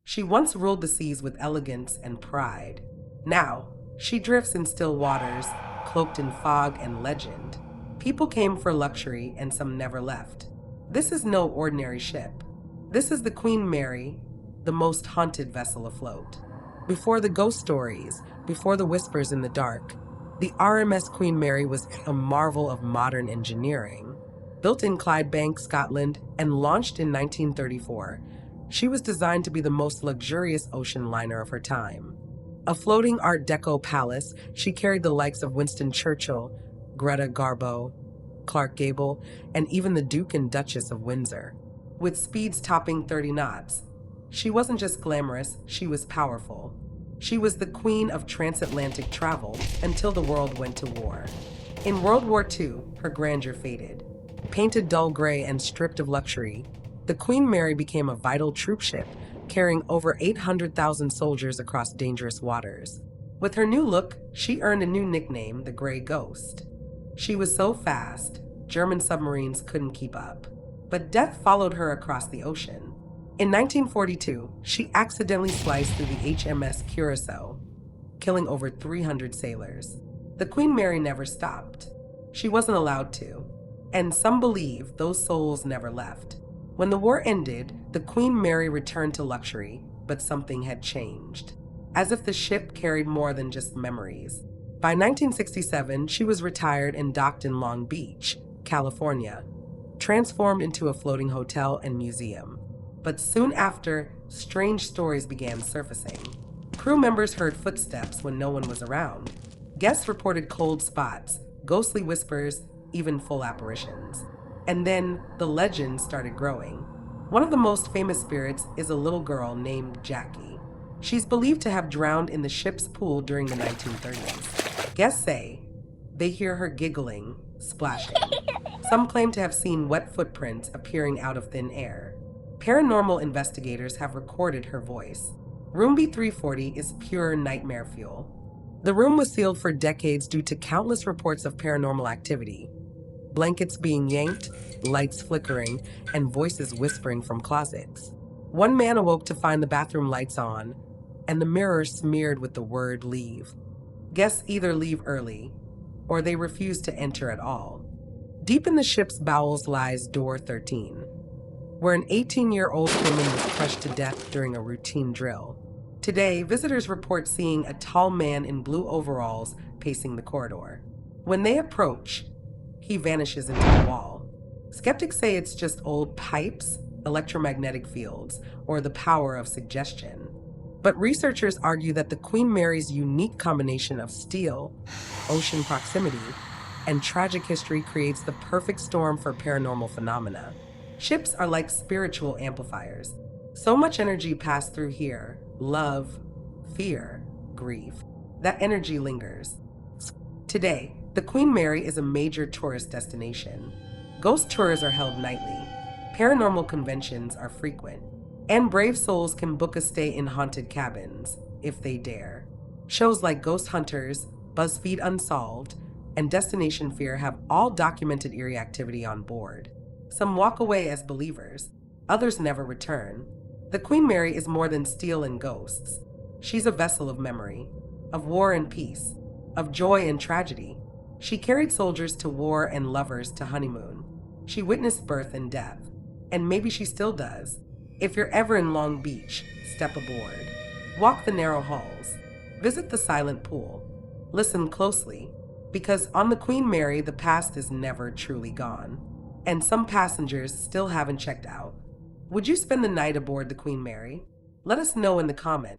She once ruled the seas with elegance and pride. Now, she drifts in still waters, cloaked in fog and legend. People came for luxury and some never left. This is no ordinary ship. This is the Queen Mary, the most haunted vessel afloat. Before the ghost stories, before the whispers in the dark, the RMS Queen Mary was a marvel of modern engineering. Built in Clydebank, Scotland, and launched in 1934, she was designed to be the most luxurious ocean liner of her time. A floating Art Deco palace, she carried the likes of Winston Churchill, Greta Garbo, Clark Gable, and even the Duke and Duchess of Windsor. With speeds topping 30 knots, she wasn't just glamorous, she was powerful. She was the queen of transatlantic travel until the world went to war. In World War II, her grandeur faded. Painted dull gray and stripped of luxury, the Queen Mary became a vital troop ship, carrying over 800,000 soldiers across dangerous waters. With her new look, she earned a new nickname, the Grey Ghost. She was so fast, German submarines couldn't keep up. But death followed her across the ocean. In 1942, she accidentally sliced through the HMS Curacoa, killing over 300 sailors. The Queen Mary never stopped. She wasn't allowed to. And some believe those souls never left. When the war ended, the Queen Mary returned to luxury, but something had changed. As if the ship carried more than just memories. By 1967, she was retired and docked in Long Beach, California, transformed into a floating hotel and museum. But soon after, strange stories began surfacing. Crew members heard footsteps when no one was around. Guests reported cold spots, ghostly whispers, even full apparitions. And then the legend started growing. One of the most famous spirits is a little girl named Jackie. She's believed to have drowned in the ship's pool during the 1930s. Guests say they hear her giggling, splashing. Some claim to have seen wet footprints appearing out of thin air. Paranormal investigators have recorded her voice. Room B340 is pure nightmare fuel. The room was sealed for decades due to countless reports of paranormal activity. Blankets being yanked, lights flickering, and voices whispering from closets. One man awoke to find the bathroom lights on, and the mirror smeared with the word leave. Guests either leave early, or they refuse to enter at all. Deep in the ship's bowels lies Door 13, where an 18-year-old woman was crushed to death during a routine drill. Today, visitors report seeing a tall man in blue overalls pacing the corridor. When they approach, he vanishes into the wall. Skeptics say it's just old pipes, electromagnetic fields, or the power of suggestion. But researchers argue that the Queen Mary's unique combination of steel, ocean proximity, and tragic history creates the perfect storm for paranormal phenomena. Ships are like spiritual amplifiers. So much energy passed through here, love, fear, grief. That energy lingers. Today, the Queen Mary is a major tourist destination. Ghost tours are held nightly. Paranormal conventions are frequent. And brave souls can book a stay in haunted cabins, if they dare. Shows like Ghost Hunters, BuzzFeed Unsolved, and Destination Fear have all documented eerie activity on board. Some walk away as believers, others never return. The Queen Mary is more than steel and ghosts. She's a vessel of memory, of war and peace, of joy and tragedy. She carried soldiers to war and lovers to honeymoon. She witnessed birth and death, and maybe she still does. If you're ever in Long Beach, step aboard. Walk the narrow halls. Visit the silent pool. Listen closely, because on the Queen Mary, the past is never truly gone. And some passengers still haven't checked out. Would you spend the night aboard the Queen Mary? Let us know in the comments.